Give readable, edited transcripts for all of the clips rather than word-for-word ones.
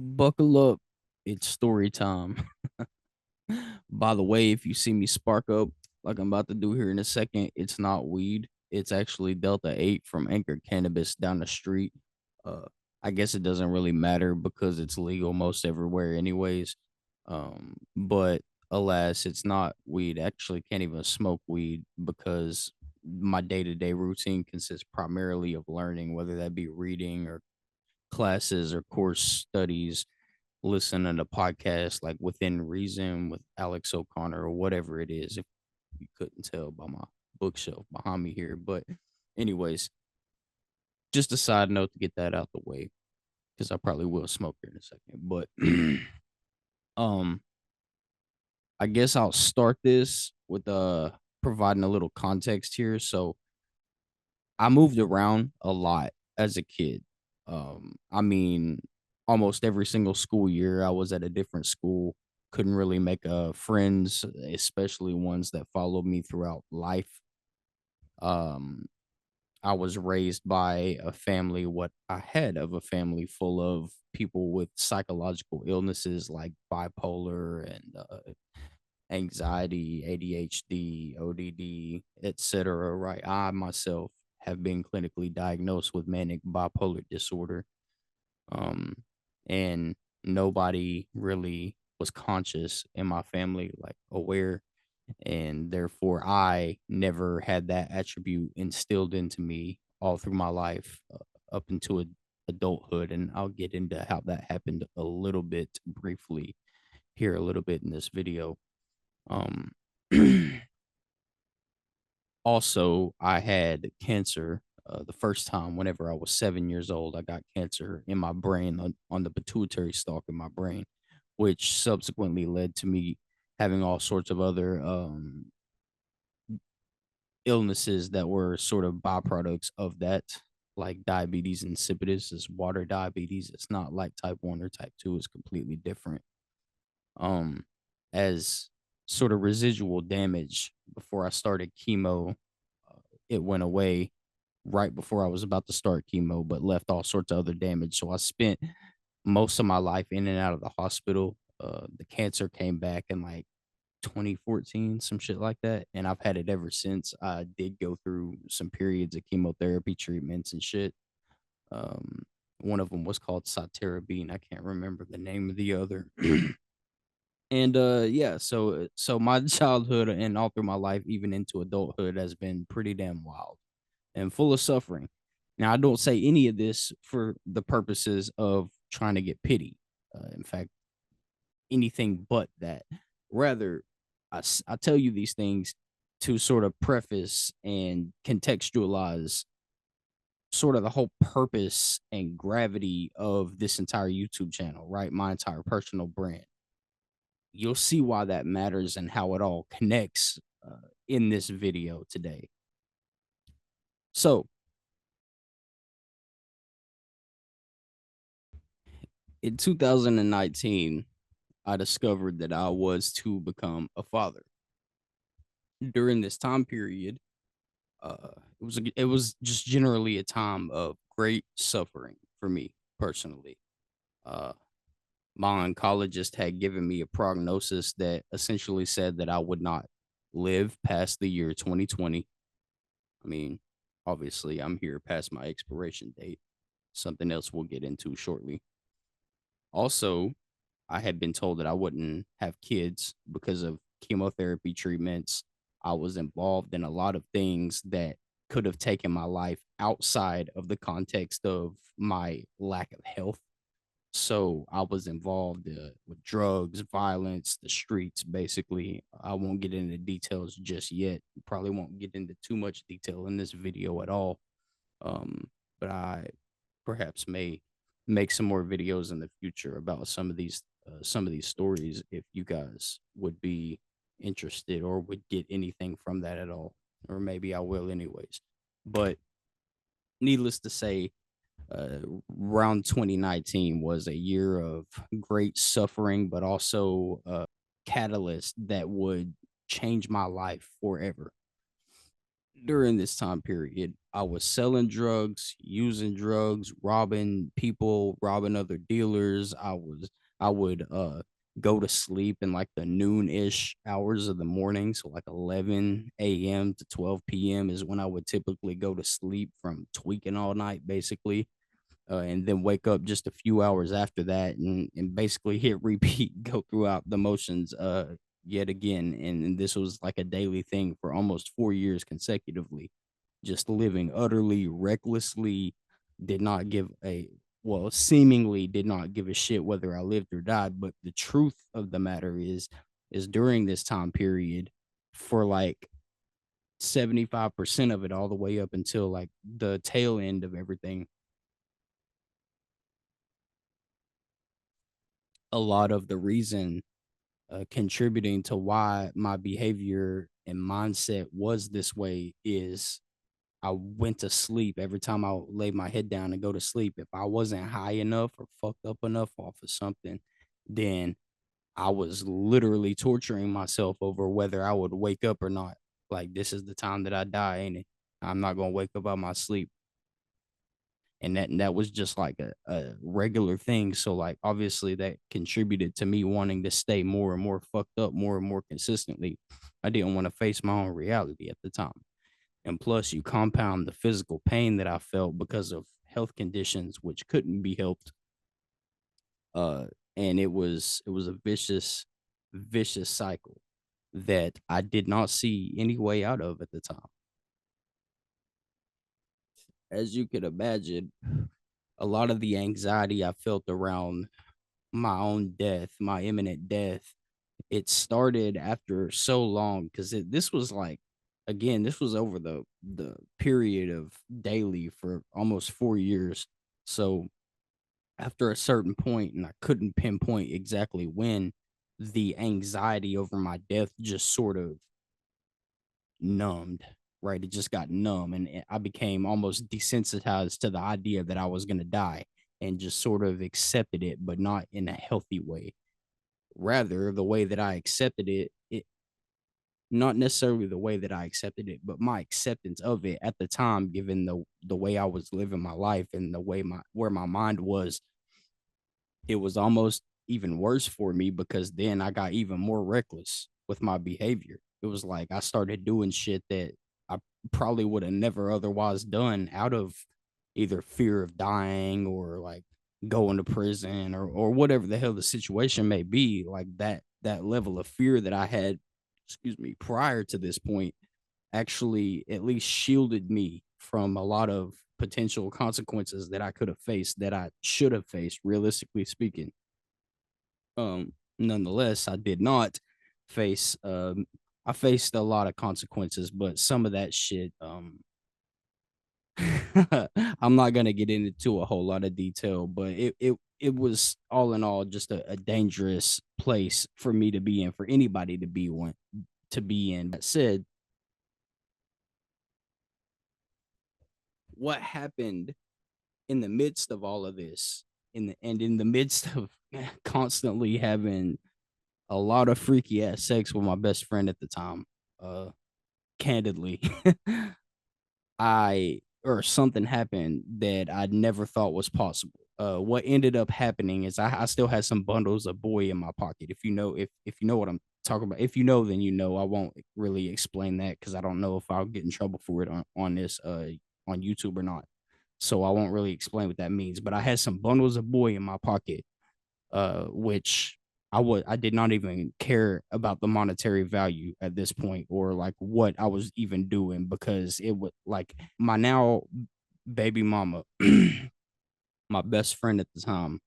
Buckle up. It's story time. By the way, if you see me spark up like I'm about to do here in a second, it's not weed. It's actually Delta 8 from Anchor Cannabis down the street. Uh, I guess it doesn't really matter because it's legal most everywhere, anyways. But alas, it's not weed. I actually can't even smoke weed because my day to day routine consists primarily of learning, whether that be reading or classes or course studies, listening to podcasts like Within Reason with Alex O'Connor or whatever it is, if you couldn't tell by my bookshelf behind me here. But anyways, just a side note to get that out the way, because I probably will smoke here in a second. But um I guess I'll start this with providing a little context here. So I moved around a lot as a kid. I mean, almost every single school year I was at a different school. Couldn't really make friends, especially ones that followed me throughout life. Um, I was raised by a family, what I had of a family full of people with psychological illnesses like bipolar and anxiety, ADHD, ODD, etc. Right? I myself have been clinically diagnosed with manic bipolar disorder. Um, and nobody really was conscious in my family, like aware, and therefore I never had that attribute instilled into me all through my life up into adulthood. And I'll get into how that happened a little bit briefly here, a little bit in this video. Um, Also, I had cancer the first time whenever I was 7 years old. I got cancer in my brain on the pituitary stalk in my brain, which subsequently led to me having all sorts of other illnesses that were sort of byproducts of that, like diabetes insipidus is water diabetes. It's not like type 1 or type 2, it's completely different. Um, as sort of residual damage before I started chemo, it went away right before I was about to start chemo, but left all sorts of other damage. So I spent most of my life in and out of the hospital. The cancer came back in like 2014, some shit like that. And I've had it ever since. I did go through some periods of chemotherapy treatments and shit. Um, One of them was called Cytarabine. I can't remember the name of the other. And yeah, so my childhood and all through my life, even into adulthood, has been pretty damn wild and full of suffering. Now, I don't say any of this for the purposes of trying to get pity. In fact, anything but that. Rather, I tell you these things to sort of preface and contextualize sort of the whole purpose and gravity of this entire YouTube channel, right? My entire personal brand. You'll see why that matters and how it all connects in this video today. So, in 2019, I discovered that I was to become a father. During this time period, it was just generally a time of great suffering for me personally. Uh, my oncologist had given me a prognosis that essentially said that I would not live past the year 2020. I mean, obviously, I'm here past my expiration date. Something else we'll get into shortly. Also, I had been told that I wouldn't have kids because of chemotherapy treatments. I was involved in a lot of things that could have taken my life outside of the context of my lack of health. So I was involved with drugs, violence, the streets, basically. I won't get into details just yet. Probably won't get into too much detail in this video at all. Um, but I perhaps may make some more videos in the future about some of these stories if you guys would be interested or would get anything from that at all, or maybe I will anyways. But needless to say, uh, around 2019 was a year of great suffering, but also a catalyst that would change my life forever. During this time period, I was selling drugs, using drugs, robbing people, robbing other dealers. I would go to sleep in like the noon-ish hours of the morning. So like 11 a.m. to 12 p.m. is when I would typically go to sleep from tweaking all night, basically. And then wake up just a few hours after that and basically hit repeat, go throughout the motions yet again. And this was like a daily thing for almost 4 years consecutively, just living utterly recklessly, did not give a well, seemingly did not give a shit whether I lived or died. But the truth of the matter is during this time period, for like 75% of it, all the way up until like the tail end of everything, a lot of the reason contributing to why my behavior and mindset was this way is I went to sleep every time I laid my head down and go to sleep. If I wasn't high enough or fucked up enough off of something, then I was literally torturing myself over whether I would wake up or not. Like, this is the time that I die, ain't it? I'm not gonna wake up out my sleep. And that was just like a regular thing. So like obviously that contributed to me wanting to stay more and more fucked up more and more consistently. I didn't want to face my own reality at the time. And plus, you compound the physical pain that I felt because of health conditions which couldn't be helped. Uh, and it was a vicious cycle that I did not see any way out of at the time. As you could imagine, a lot of the anxiety I felt around my own death, my imminent death, it started after so long because this was like, again, this was over the period of daily for almost 4 years. So after a certain point, and I couldn't pinpoint exactly when, the anxiety over my death just sort of numbed, right? It just got numb, and I became almost desensitized to the idea that I was going to die and just sort of accepted it, but not in a healthy way. Rather, the way that I accepted it not necessarily the way that I accepted it, but my acceptance of it at the time, given the way I was living my life and the way my where my mind was, it was almost even worse for me because then I got even more reckless with my behavior. It was like I started doing shit that I probably would have never otherwise done out of either fear of dying or like going to prison or whatever the hell the situation may be. Like that level of fear that I had, excuse me, prior to this point actually at least shielded me from a lot of potential consequences that I could have faced, that I should have faced, realistically speaking. Nonetheless, I did not face I faced a lot of consequences, but some of that shit I'm not gonna get into a whole lot of detail, but it was all in all just a dangerous place for me to be in, for anybody to be one to be in. That said, what happened in the midst of all of this, in the midst of constantly having a lot of freaky ass sex with my best friend at the time, uh candidly, I or something happened that I never thought was possible. What ended up happening is I still had some bundles of boy in my pocket. If you know what I'm talking about, if you know, then you know. I won't really explain that because I don't know if I'll get in trouble for it on this on YouTube or not. So I won't really explain what that means. But I had some bundles of boy in my pocket, which I did not even care about the monetary value at this point or like what I was even doing because it would like my now baby mama, my best friend at the time.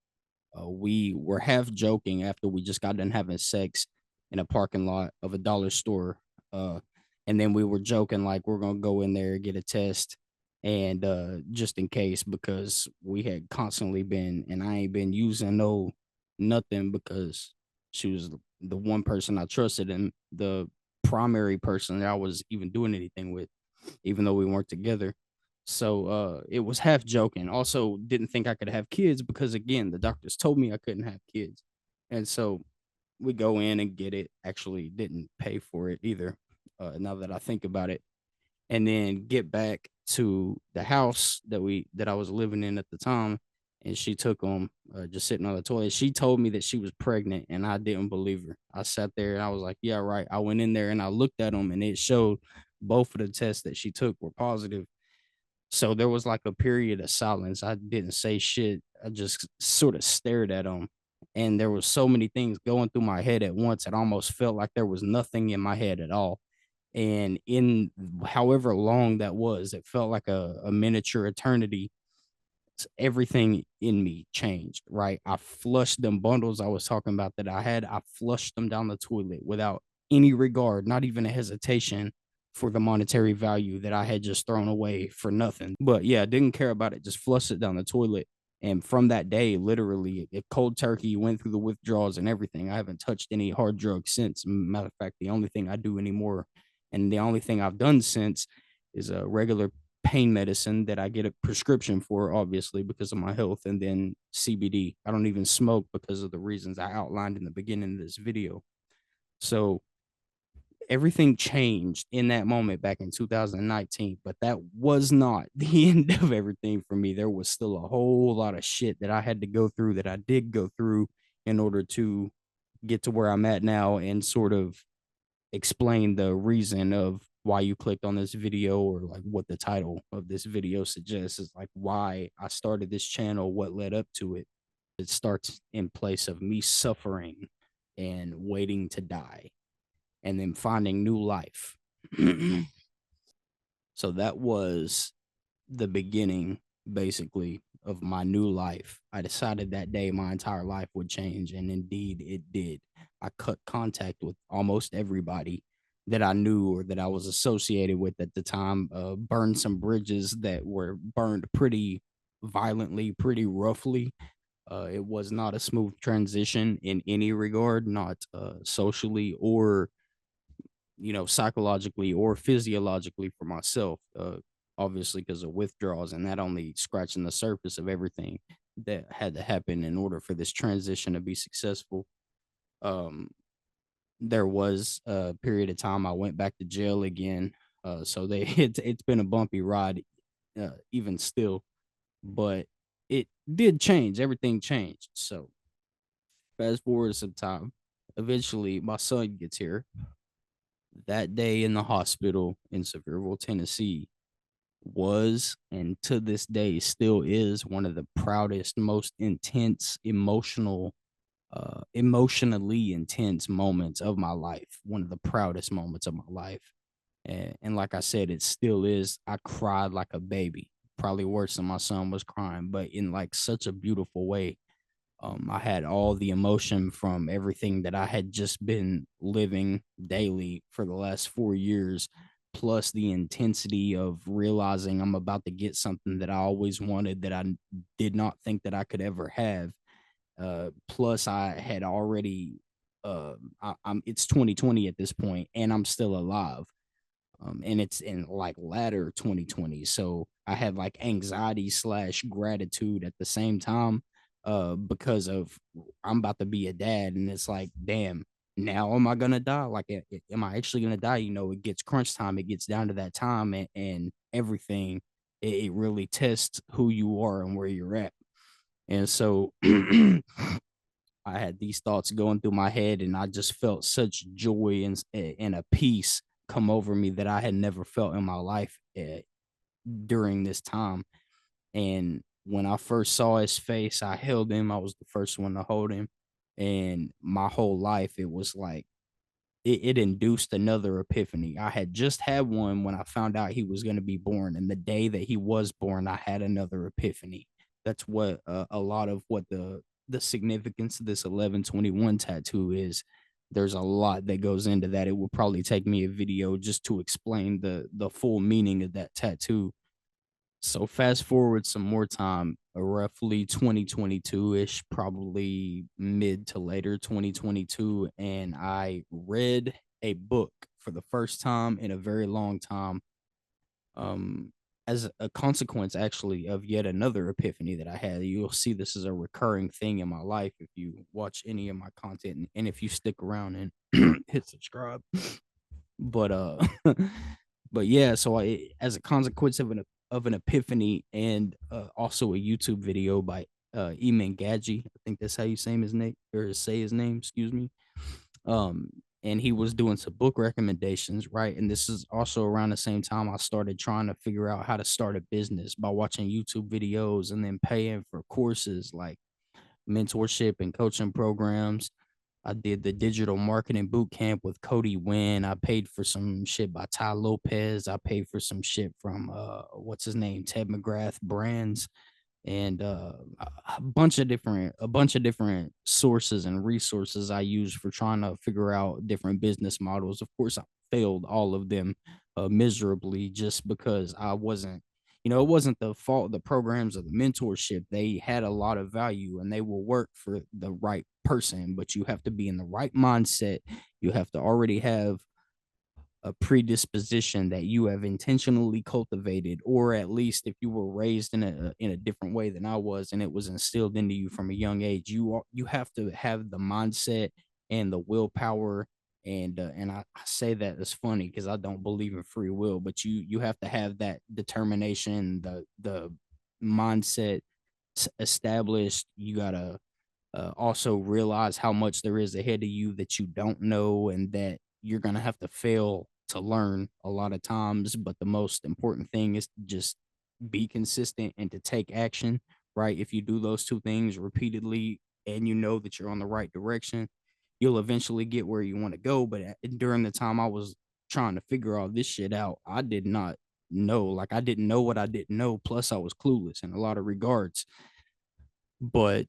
We were half joking after we just got done having sex in a parking lot of a dollar store. Uh, and then we were joking like we're gonna go in there get a test, and just in case because we had constantly been, and I ain't been using no nothing because she was the one person I trusted and the primary person that I was even doing anything with, even though we weren't together. So it was half joking. Also, didn't think I could have kids because again, the doctors told me I couldn't have kids. And so we go in and get it. Actually didn't pay for it either. Now that I think about it. And then get back. to the house that I was living in at the time, and she took them just sitting on the toilet. She told me that she was pregnant, and I didn't believe her. I sat there and I was like, "Yeah, right." I went in there and I looked at them, and it showed both of the tests that she took were positive. So there was like a period of silence. I didn't say shit. I just sort of stared at him. And there was so many things going through my head at once. It almost felt like there was nothing in my head at all. And in however long that was, it felt like a miniature eternity. Everything in me changed, right? I flushed them bundles I was talking about that I had. I flushed them down the toilet without any regard, not even a hesitation for the monetary value that I had just thrown away for nothing. But yeah, I didn't care about it, just flushed it down the toilet. And from that day, literally, it cold turkey went through the withdrawals and everything. I haven't touched any hard drugs since. Matter of fact, the only thing I do anymore, and the only thing I've done since, is a regular pain medicine that I get a prescription for, obviously, because of my health, and then CBD. I don't even smoke because of the reasons I outlined in the beginning of this video. So everything changed in that moment back in 2019, but that was not the end of everything for me. There was still a whole lot of shit that I had to go through, that I did go through, in order to get to where I'm at now and sort of explain the reason of why you clicked on this video, or like what the title of this video suggests is like why I started this channel, what led up to it. It starts in place of me suffering and waiting to die and then finding new life. So that was the beginning, basically, of my new life. I decided that day my entire life would change, and indeed it did. I cut contact with almost everybody that I knew or that I was associated with at the time, burned some bridges that were burned pretty violently, pretty roughly. It was not a smooth transition in any regard, not socially or psychologically or physiologically for myself, obviously because of withdrawals, and that only scratching the surface of everything that had to happen in order for this transition to be successful. Um, there was a period of time I went back to jail again. So it's been a bumpy ride, even still, but it did change. Everything changed. So fast forward some time. Eventually, my son gets here. That day in the hospital in Sevierville, Tennessee, was, and to this day still is, one of the proudest, most intense, emotionally intense moments of my life. One of the proudest moments of my life. And like I said, it still is. I cried like a baby, probably worse than my son was crying, but in like such a beautiful way. I had all the emotion from everything that I had just been living daily for the last 4 years, plus the intensity of realizing I'm about to get something that I always wanted, that I did not think that I could ever have. Plus, I had already, it's 2020 at this point, and I'm still alive. And it's in like latter 2020. So I had like anxiety slash gratitude at the same time, because of I'm about to be a dad, and it's like, damn, now am I gonna die? Like, am I actually gonna die? It gets crunch time. It gets down to that time, and everything. It really tests who you are and where you're at. And so I had these thoughts going through my head, and I just felt such joy and a peace come over me that I had never felt in my life during this time. And when I first saw his face, I held him. I was the first one to hold him. And my whole life, it was like it induced another epiphany. I had just had one when I found out he was going to be born. And the day that he was born, I had another epiphany. That's what a lot of what the significance of this 1121 tattoo is. There's a lot that goes into that. It will probably take me a video just to explain the full meaning of that tattoo. So fast forward some more time, roughly 2022-ish, probably mid to later 2022, and I read a book for the first time in a very long time, um, as a consequence, actually, of yet another epiphany that I had. You'll see this is a recurring thing in my life if you watch any of my content, and if you stick around and hit subscribe. But but yeah, so as a consequence of an of an epiphany, and also a YouTube video by Iman Gadzhi. I think that's how you say his name, or say his name, excuse me. Um, and he was doing some book recommendations, right? And this is also around the same time I started trying to figure out how to start a business by watching YouTube videos and then paying for courses like mentorship and coaching programs. I did the digital marketing boot camp with Cody Winn. I paid for some shit by Tai Lopez. I paid for some shit from what's his name, Ted McGrath brands, and a bunch of different sources and resources I used for trying to figure out different business models. Of course, I failed all of them miserably just because I wasn't, it wasn't the fault of the programs or the mentorship. They had a lot of value and they will work for the right person, but you have to be in the right mindset. You have to already have a predisposition that you have intentionally cultivated, or at least if you were raised in a different way than I was and it was instilled into you from a young age. You have to have the mindset and the willpower. And I say that as funny because I don't believe in free will, but you have to have that determination, the mindset established. You gotta also realize how much there is ahead of you that you don't know, and that you're going to have to fail to learn a lot of times. But the most important thing is to just be consistent and to take action, right? If you do those two things repeatedly and you know that you're on the right direction, you'll eventually get where you want to go. But during the time I was trying to figure all this shit out, I did not know. Like, I didn't know what I didn't know. Plus, I was clueless in a lot of regards. But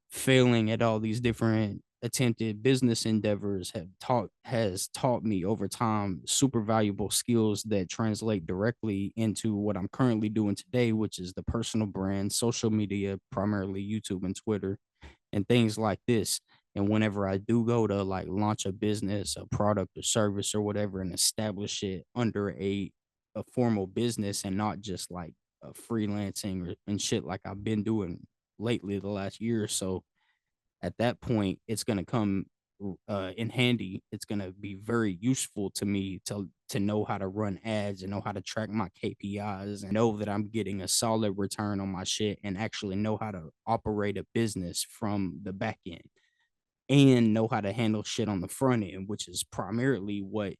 failing at all these different attempted business endeavors has taught me over time super valuable skills that translate directly into what I'm currently doing today, which is the personal brand, social media, primarily YouTube and Twitter, and things like this. And whenever I do go to like launch a business, a product or service or whatever, and establish it under a formal business and not just like freelancing and shit like I've been doing lately the last year or so, at that point it's going to come in handy. It's going to be very useful to me to know how to run ads and know how to track my KPIs and know that I'm getting a solid return on my shit, and actually know how to operate a business from the back end and know how to handle shit on the front end, which is primarily what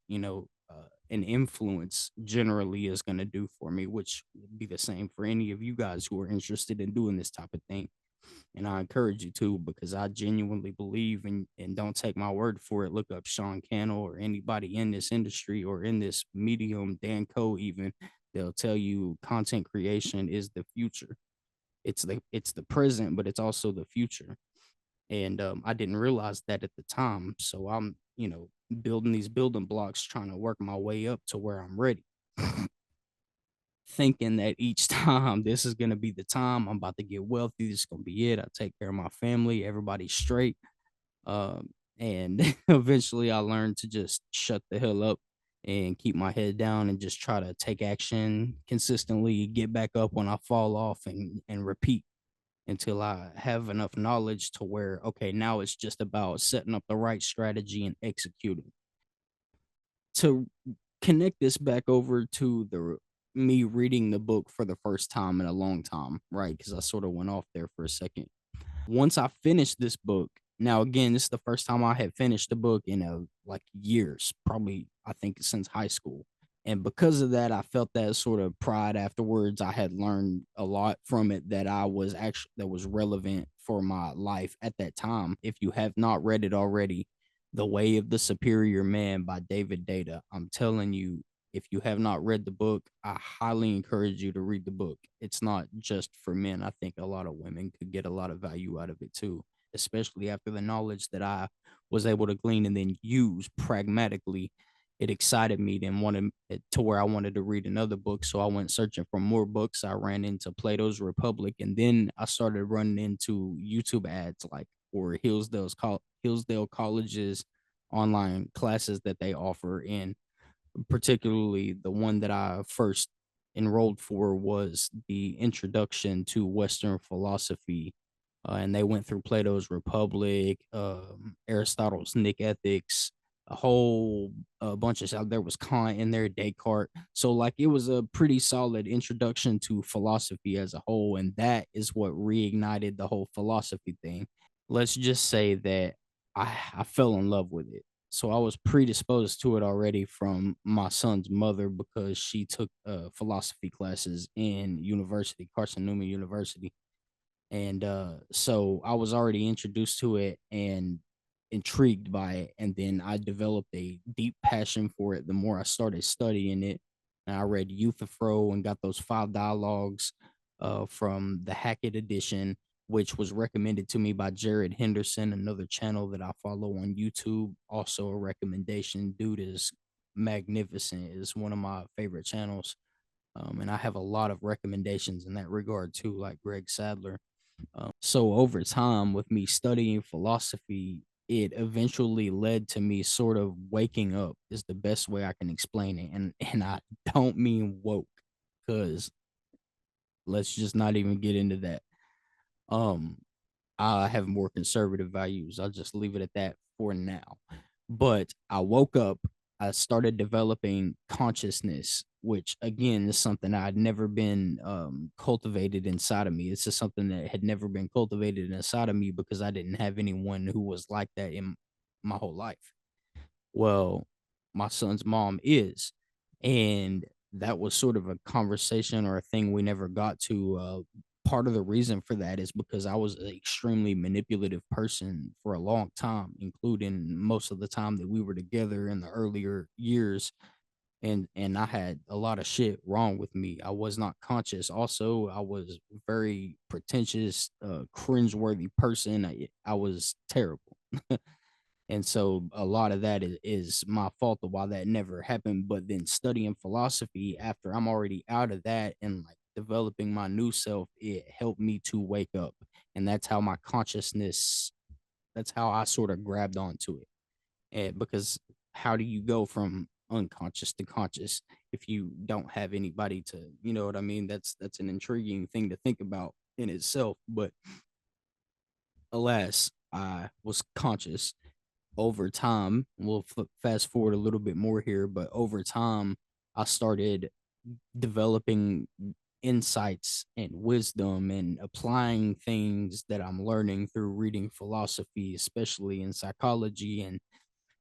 an influence generally is going to do for me, which would be the same for any of you guys who are interested in doing this type of thing. And I encourage you to, because I genuinely believe, and don't take my word for it. Look up Sean Cannell or anybody in this industry or in this medium, Dan Coe even. They'll tell you content creation is the future. It's the present, but it's also the future. And I didn't realize that at the time. So I'm, building these building blocks, trying to work my way up to where I'm ready. Thinking that each time this is gonna be the time I'm about to get wealthy, this is gonna be it. I take care of my family, everybody's straight. And eventually I learned to just shut the hell up and keep my head down and just try to take action consistently, get back up when I fall off, and repeat until I have enough knowledge to where, okay, now it's just about setting up the right strategy and executing. To connect this back over to the me reading the book for the first time in a long time, right? Because I sort of went off there for a second. Once I finished this book, now again, this is the first time I had finished the book in like years, probably I think since high school. And because of that, I felt that sort of pride afterwards. I had learned a lot from it that was relevant for my life at that time. If you have not read it already, The Way of the Superior Man by David Data. I'm telling you, if you have not read the book, I highly encourage you to read the book. It's not just for men. I think a lot of women could get a lot of value out of it too, especially after the knowledge that I was able to glean and then use pragmatically. It excited me then wanted it to where I wanted to read another book. So I went searching for more books. I ran into Plato's Republic, and then I started running into YouTube ads like or Hillsdale College's online classes that they offer. And particularly the one that I first enrolled for was the Introduction to Western Philosophy. And they went through Plato's Republic, Aristotle's Nick Ethics, a whole bunch of stuff. There was Kant in there, Descartes. So like it was a pretty solid introduction to philosophy as a whole, and that is what reignited the whole philosophy thing. Let's just say that I fell in love with it. So I was predisposed to it already from my son's mother because she took philosophy classes in university, Carson Newman University, and so I was already introduced to it and intrigued by it, and then I developed a deep passion for it the more I started studying it. And I read Euthyphro and got those 5 dialogues from the Hackett edition, which was recommended to me by Jared Henderson, another channel that I follow on YouTube. Also a recommendation. Dude is magnificent. Is one of my favorite channels. And I have a lot of recommendations in that regard too, like Greg Sadler. So over time, with me studying philosophy, it eventually led to me sort of waking up is the best way I can explain it. And I don't mean woke, because let's just not even get into that. Um, I have more conservative values. I'll just leave it at that for now. But I woke up, I started developing consciousness, which again is something I had never been cultivated inside of me. It's just something that had never been cultivated inside of me because I didn't have anyone who was like that in my whole life. Well, my son's mom is. And that was sort of a conversation or a thing we never got to. Part of the reason for that is because I was an extremely manipulative person for a long time, including most of the time that we were together in the earlier years. And I had a lot of shit wrong with me. I was not conscious. Also, I was very pretentious, cringeworthy person. I was terrible. And so a lot of that is my fault of why that never happened. But then studying philosophy after I'm already out of that and like developing my new self, it helped me to wake up. And that's how my consciousness, that's how I sort of grabbed onto it. And because how do you go from unconscious to conscious if you don't have anybody to, you know what I mean? That's an intriguing thing to think about in itself. But alas, I was conscious over time. We'll fast forward a little bit more here, but over time, I started developing insights and wisdom and applying things that I'm learning through reading philosophy, especially in psychology. And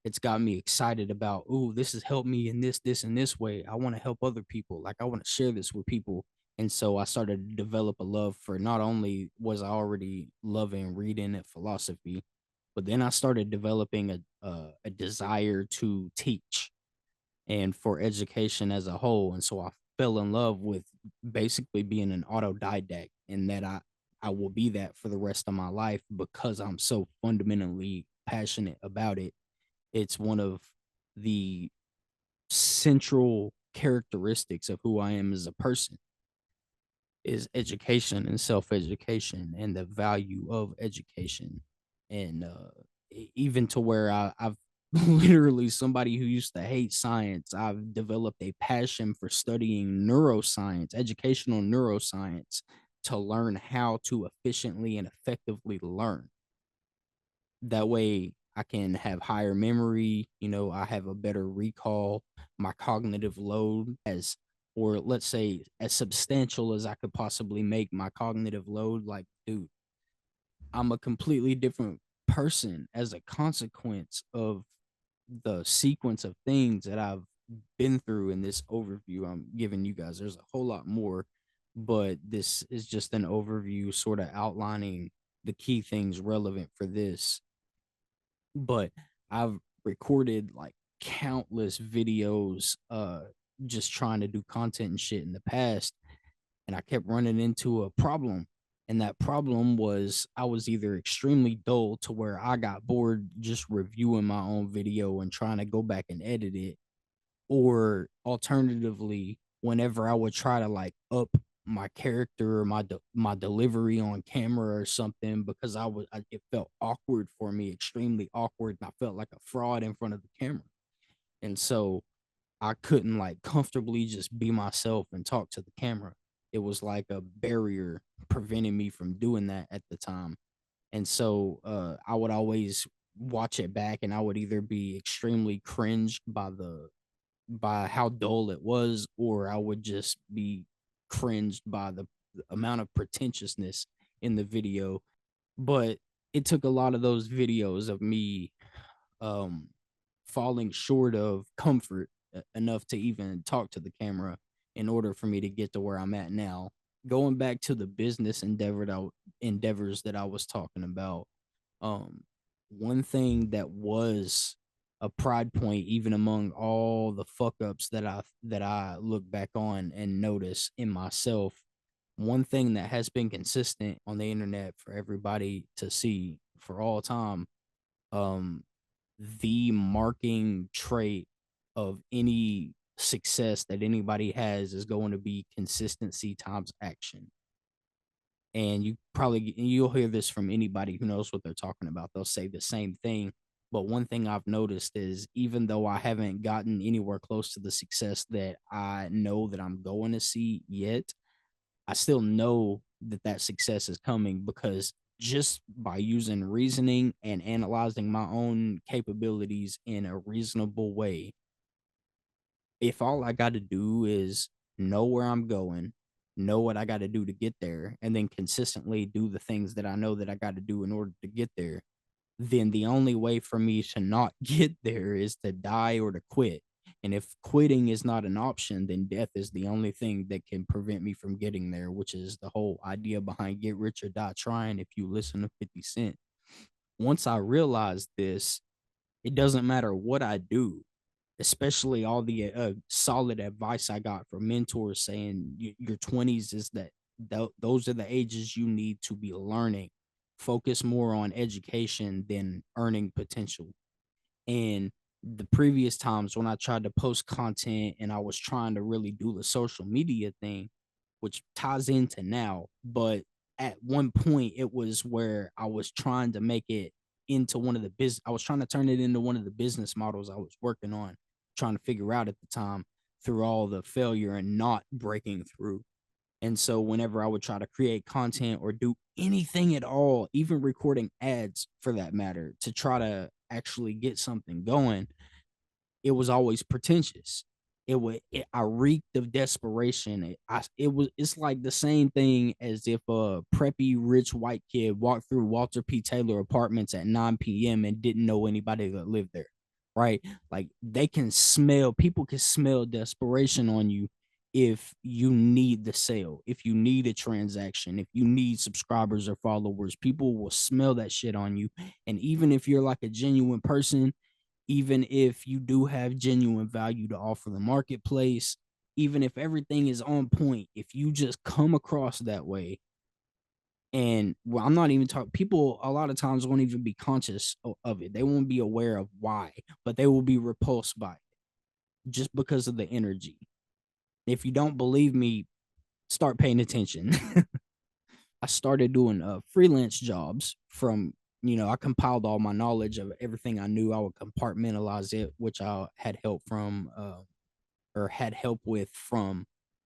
it's got me excited about, oh, this has helped me in this, and this way. I want to help other people. Like, I want to share this with people. And so I started to develop a love for, not only was I already loving reading and philosophy, but then I started developing a desire to teach and for education as a whole. And so I fell in love with basically being an autodidact, and that I will be that for the rest of my life because I'm so fundamentally passionate about it. It's one of the central characteristics of who I am as a person is education and self-education and the value of education. And even to where I've literally, somebody who used to hate science, I've developed a passion for studying neuroscience, educational neuroscience, to learn how to efficiently and effectively learn. That way I can have higher memory, I have a better recall, my cognitive load as, or let's say as substantial as I could possibly make my cognitive load. Like, dude, I'm a completely different person as a consequence of the sequence of things that I've been through in this overview I'm giving you guys. There's a whole lot more, but this is just an overview sort of outlining the key things relevant for this. But I've recorded like countless videos just trying to do content and shit in the past, and I kept running into a problem. And that problem was I was either extremely dull to where I got bored just reviewing my own video and trying to go back and edit it, or alternatively, whenever I would try to like up my character or my delivery on camera or something, because it felt awkward for me, extremely awkward, and I felt like a fraud in front of the camera. And so I couldn't like comfortably just be myself and talk to the camera. It was like a barrier preventing me from doing that at the time. And so I would always watch it back and I would either be extremely cringed by how dull it was, or I would just be cringed by the amount of pretentiousness in the video. But it took a lot of those videos of me um falling short of comfort enough to even talk to the camera in order for me to get to where I'm at now. Going back to the business endeavors that I was talking about, um, one thing that was a pride point, even among all the fuck ups that I look back on and notice in myself, one thing that has been consistent on the internet for everybody to see for all time, um, the marking trait of any success that anybody has is going to be consistency times action. And you'll hear this from anybody who knows what they're talking about. They'll say the same thing. But one thing I've noticed is, even though I haven't gotten anywhere close to the success that I know that I'm going to see yet, I still know that that success is coming, because just by using reasoning and analyzing my own capabilities in a reasonable way, if all I got to do is know where I'm going, know what I got to do to get there, and then consistently do the things that I know that I got to do in order to get there, then the only way for me to not get there is to die or to quit. And if quitting is not an option, then death is the only thing that can prevent me from getting there, which is the whole idea behind get rich or die trying, if you listen to 50 Cent. Once I realized this, it doesn't matter what I do, especially all the solid advice I got from mentors saying your 20s is those are the ages you need to be learning. Focus more on education than earning potential. And the previous times when I tried to post content and I was trying to really do the social media thing, which ties into now, but at one point it was where I was trying to make it into one of the business. I was trying to turn it into one of the business models I was working on, trying to figure out at the time, through all the failure and not breaking through. And so whenever I would try to create content or do anything at all, even recording ads for that matter, to try to actually get something going, it was always pretentious. I reeked of desperation. It's like the same thing as if a preppy rich white kid walked through Walter P. Taylor Apartments at 9 p.m. and didn't know anybody that lived there. Right? Like, people can smell desperation on you if you need the sale, if you need a transaction, if you need subscribers or followers. People will smell that shit on you. And even if you're like a genuine person, even if you do have genuine value to offer the marketplace, even if everything is on point, if you just come across that way, and well, I'm not even talking, people a lot of times won't even be conscious of it. They won't be aware of why, but they will be repulsed by it just because of the energy. If you don't believe me, start paying attention. I started doing freelance jobs from, I compiled all my knowledge of everything I knew. I would compartmentalize it, which I had help from, or had help with from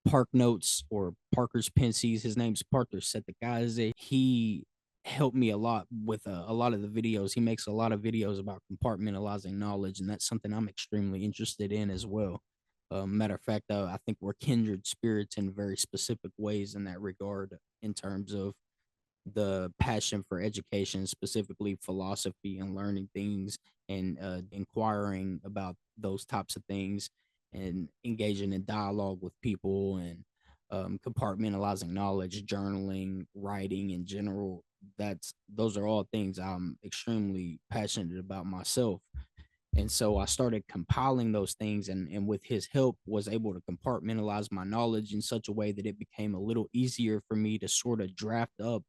ParkNotes or Parker's Pensies. His name's Parker Setagaze. He helped me a lot with a lot of the videos. He makes a lot of videos about compartmentalizing knowledge, and that's something I'm extremely interested in as well. Matter of fact, I think we're kindred spirits in very specific ways in that regard, in terms of the passion for education, specifically philosophy and learning things, and inquiring about those types of things, and engaging in dialogue with people, and compartmentalizing knowledge, journaling, writing in general. Those are all things I'm extremely passionate about myself. And so I started compiling those things, and with his help was able to compartmentalize my knowledge in such a way that it became a little easier for me to sort of draft up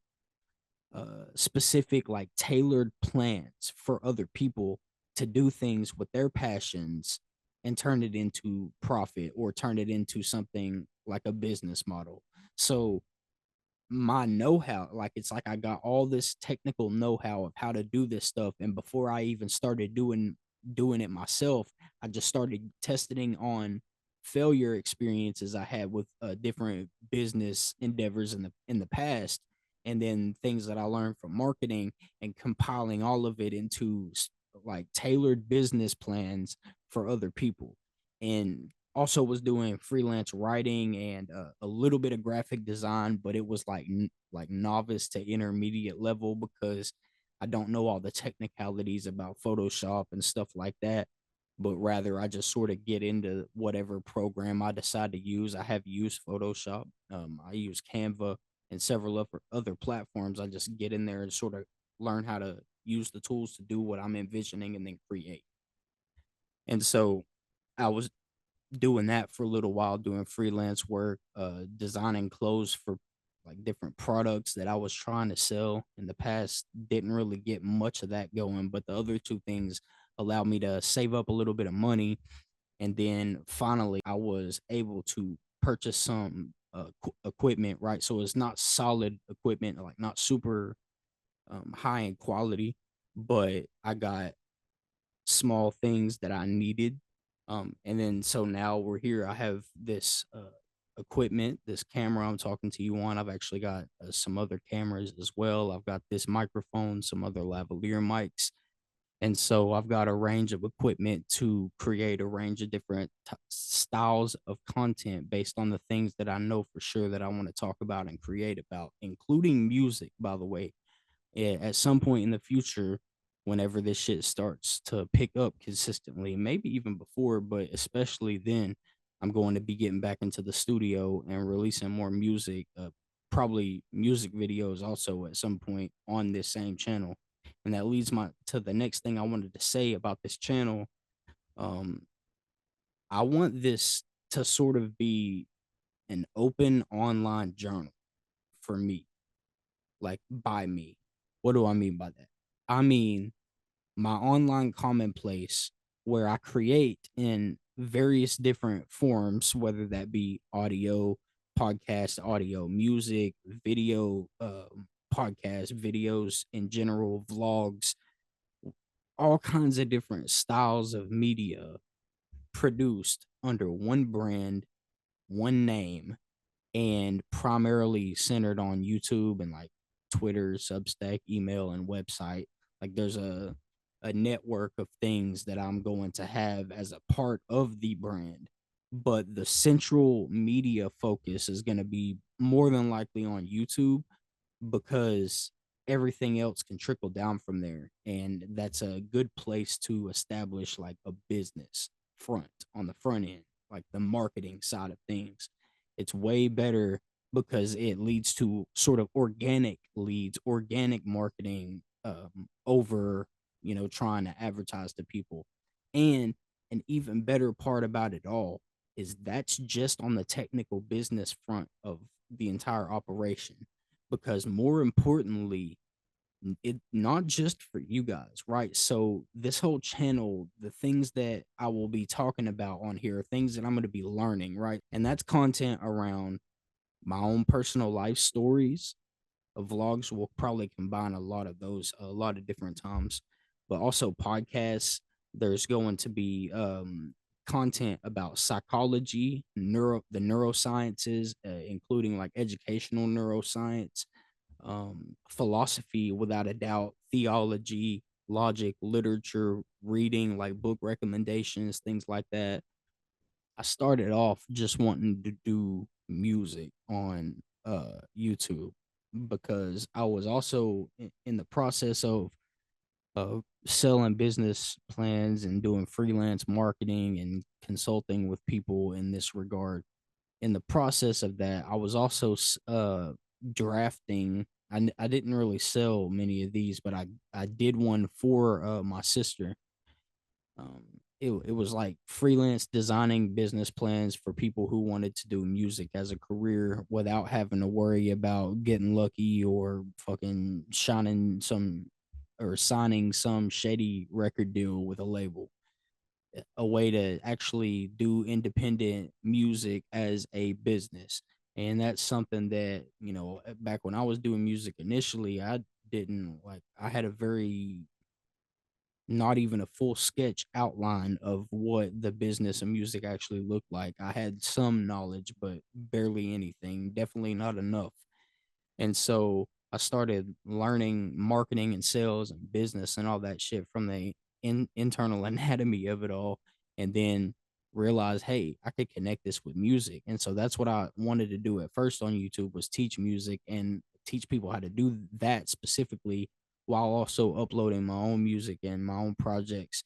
specific, like tailored plans for other people to do things with their passions and turn it into profit, or turn it into something like a business model. So my know-how, like, it's like I got all this technical know-how of how to do this stuff, and before I even started doing it myself, I just started testing on failure experiences I had with different business endeavors in the past, and then things that I learned from marketing, and compiling all of it into like tailored business plans for other people. And also was doing freelance writing and a little bit of graphic design, but it was like novice to intermediate level, because I don't know all the technicalities about Photoshop and stuff like that. But rather, I just sort of get into whatever program I decide to use. I have used Photoshop. I use Canva and several other platforms. I just get in there and sort of learn how to use the tools to do what I'm envisioning and then create. And so I was doing that for a little while, doing freelance work, designing clothes for like different products that I was trying to sell in the past. Didn't really get much of that going, but the other two things allowed me to save up a little bit of money. And then finally, I was able to purchase some equipment, right? So it's not solid equipment, like not super high in quality, but I got small things that I needed. And then so now we're here. I have this equipment, this camera I'm talking to you on. I've actually got some other cameras as well. I've got this microphone, some other lavalier mics. And so I've got a range of equipment to create a range of different styles of content based on the things that I know for sure that I want to talk about and create about, including music, by the way. At some point in the future, whenever this shit starts to pick up consistently, maybe even before, but especially then, I'm going to be getting back into the studio and releasing more music, probably music videos also at some point on this same channel. And that leads my to the next thing I wanted to say about this channel. Um, I want this to sort of be an open online journal for me, like by me. What do I mean by that? I mean my online commonplace where I create in various different forms, whether that be audio, podcast, audio, music, video, podcast, videos in general, vlogs, all kinds of different styles of media produced under one brand, one name, and primarily centered on YouTube and like Twitter, Substack, email, and website. Like there's a network of things that I'm going to have as a part of the brand. But the central media focus is going to be more than likely on YouTube, because everything else can trickle down from there. And that's a good place to establish like a business front on the front end, like the marketing side of things. It's way better because it leads to sort of organic leads, organic marketing over, trying to advertise to people. And an even better part about it all is that's just on the technical business front of the entire operation, because more importantly, it not just for you guys, right? So this whole channel, the things that I will be talking about on here are things that I'm going to be learning, right? And that's content around my own personal life stories. Vlogs will probably combine a lot of those a lot of different times, but also podcasts. There's going to be content about psychology, the neurosciences, including like educational neuroscience, philosophy, without a doubt, theology, logic, literature, reading, like book recommendations, things like that. I started off just wanting to do music on YouTube, because I was also in the process of selling business plans and doing freelance marketing and consulting with people in this regard. In the process of that, I was also drafting. I didn't really sell many of these, but I did one for my sister. um it was like freelance designing business plans for people who wanted to do music as a career without having to worry about getting lucky or fucking shining some or signing some shady record deal with a label. A way to actually do independent music as a business. And that's something that, back when I was doing music initially, I didn't like. I had a very, not even a full sketch outline of what the business of music actually looked like. I had some knowledge, but barely anything, definitely not enough. And so I started learning marketing and sales and business and all that shit from the internal anatomy of it all, and then realized, hey, I could connect this with music. And so that's what I wanted to do at first on YouTube, was teach music and teach people how to do that specifically, while also uploading my own music and my own projects.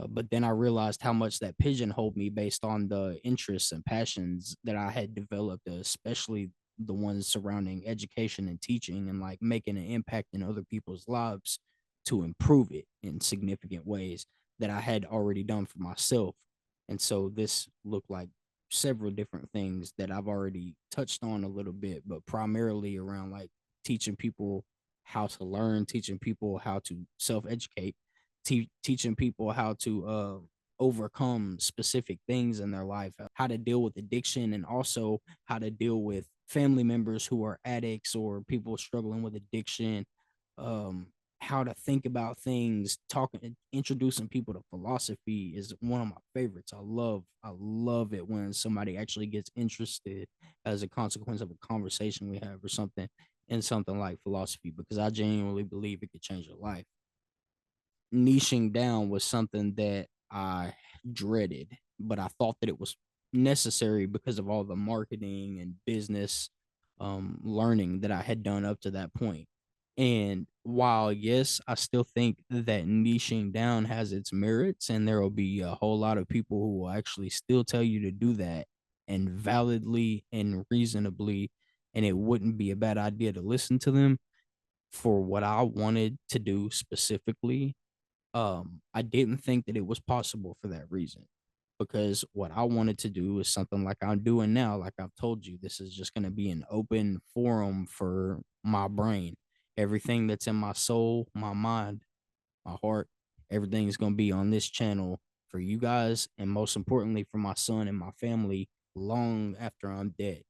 But then I realized how much that pigeonholed me based on the interests and passions that I had developed, especially the ones surrounding education and teaching, and like making an impact in other people's lives to improve it in significant ways that I had already done for myself. And so this looked like several different things that I've already touched on a little bit, but primarily around like teaching people how to learn, teaching people how to self educate, teaching people how to overcome specific things in their life, how to deal with addiction, and also how to deal with family members who are addicts or people struggling with addiction. Um, how to think about things, talking, introducing people to philosophy is one of my favorites. I love it when somebody actually gets interested as a consequence of a conversation we have or something in something like philosophy, because I genuinely believe it could change your life. Niching down was something that I dreaded, but I thought that it was necessary because of all the marketing and business learning that I had done up to that point. And while, yes, I still think that niching down has its merits, and there will be a whole lot of people who will actually still tell you to do that and validly and reasonably, and it wouldn't be a bad idea to listen to them. For what I wanted to do specifically, I didn't think that it was possible for that reason, because what I wanted to do is something like I'm doing now. Like I've told you, this is just going to be an open forum for my brain. Everything that's in my soul, my mind, my heart, everything is going to be on this channel for you guys, and most importantly for my son and my family long after I'm dead.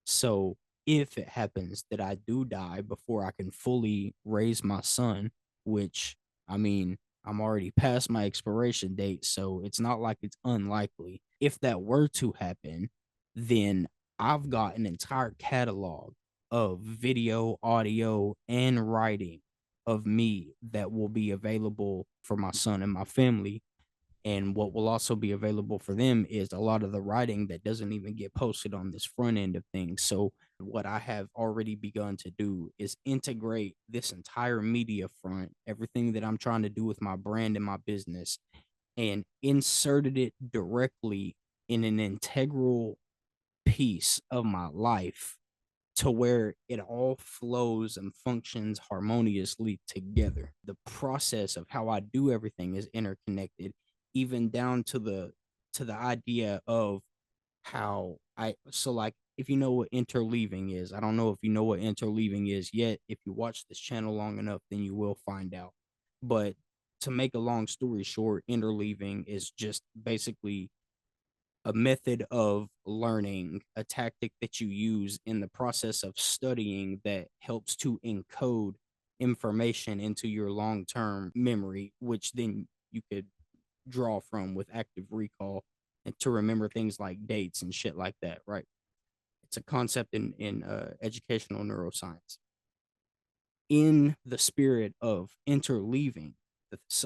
So if it happens that I do die before I can fully raise my son, which, I mean, I'm already past my expiration date, so it's not like it's unlikely. If that were to happen, then I've got an entire catalog of video, audio, and writing of me that will be available for my son and my family. And what will also be available for them is a lot of the writing that doesn't even get posted on this front end of things. So, what I have already begun to do is integrate this entire media front, everything that I'm trying to do with my brand and my business, and inserted it directly in an integral piece of my life to where it all flows and functions harmoniously together. The process of how I do everything is interconnected, even down to the idea of how I so like if you know what interleaving is, I don't know if you know what interleaving is yet. If you watch this channel long enough, then you will find out. But to make a long story short, interleaving is just basically a method of learning, a tactic that you use in the process of studying that helps to encode information into your long term memory, which then you could draw from with active recall and to remember things like dates and shit like that, right? It's a concept in educational neuroscience. In the spirit of interleaving,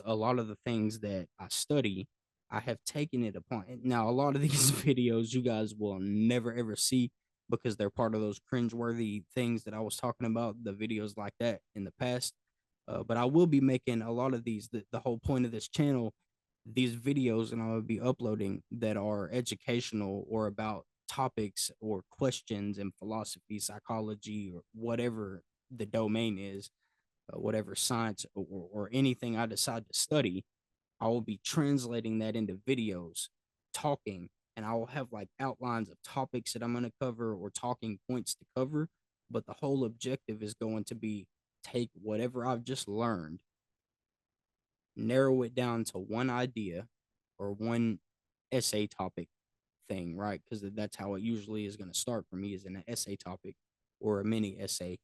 a lot of the things that I study, I have taken it upon. Now, a lot of these videos you guys will never ever see because they're part of those cringeworthy things that I was talking about, the videos like that in the past. But I will be making a lot of these. The whole point of this channel, these videos, and I will be uploading that are educational or about topics or questions in philosophy, psychology, or whatever the domain is, whatever science or anything I decide to study. I will be translating that into videos, talking, and I will have like outlines of topics that I'm going to cover or talking points to cover. But the whole objective is going to be take whatever I've just learned, narrow it down to one idea or one essay topic thing, right? Because that's how it usually is going to start for me, is in an essay topic or a mini essay.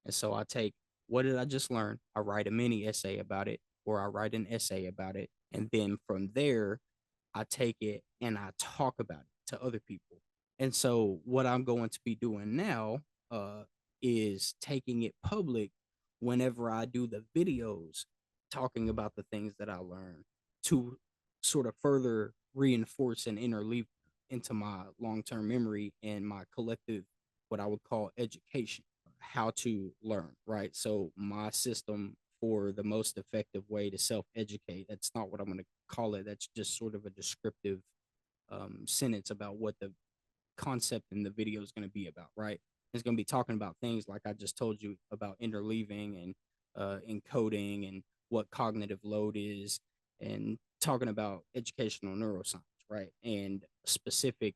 And so I take, what did I just learn? I write a mini essay about it, or I write an essay about it. And then from there, I take it and I talk about it to other people. And so what I'm going to be doing now, is taking it public whenever I do the videos talking about the things that I learned to sort of further reinforce and interleave into my long-term memory and my collective, what I would call education, how to learn, right? So my system for the most effective way to self-educate, that's not what I'm going to call it. That's just sort of a descriptive sentence about what the concept in the video is going to be about, right? It's going to be talking about things like I just told you about interleaving and encoding and what cognitive load is, and talking about educational neuroscience, right? And a specific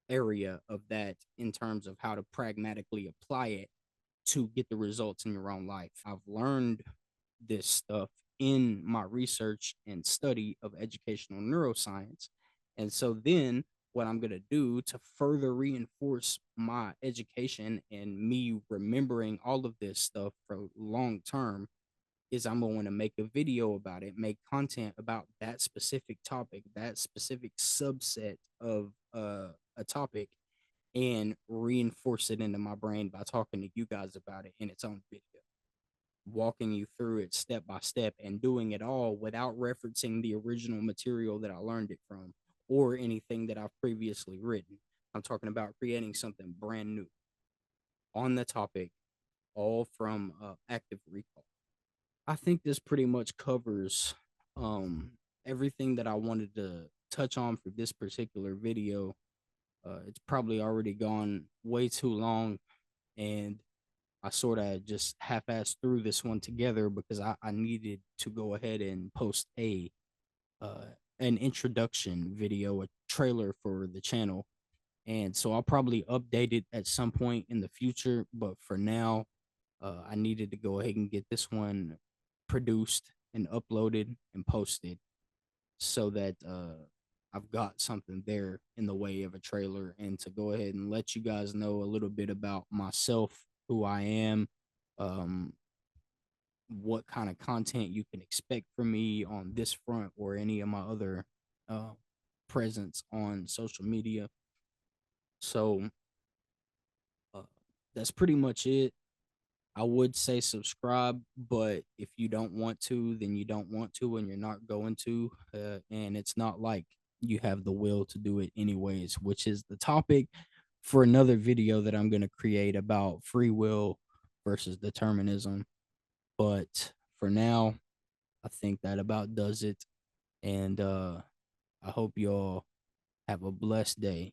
area of that in terms of how to pragmatically apply it to get the results in your own life. I've learned this stuff in my research and study of educational neuroscience. And so then what I'm going to do to further reinforce my education and me remembering all of this stuff for long term is I'm going to make a video about it, make content about that specific topic, that specific subset of a topic, and reinforce it into my brain by talking to you guys about it in its own video, walking you through it step by step and doing it all without referencing the original material that I learned it from or anything that I've previously written. I'm talking about creating something brand new on the topic, all from active recall. I think this pretty much covers um, everything that I wanted to touch on for this particular video. It's probably already gone way too long, and I sort of just half-assed through this one together because I needed to go ahead and post a an introduction video, a trailer for the channel. And so I'll probably update it at some point in the future. But for now, I needed to go ahead and get this one produced and uploaded and posted so that I've got something there in the way of a trailer, and to go ahead and let you guys know a little bit about myself, who I am, um, what kind of content you can expect from me on this front or any of my other uh, presence on social media. So uh, that's pretty much it. I would say subscribe, but if you don't want to, then you don't want to, and you're not going to. And it's not like you have the will to do it anyways, which is the topic for another video that I'm going to create about free will versus determinism. But for now, I think that about does it. And I hope y'all have a blessed day.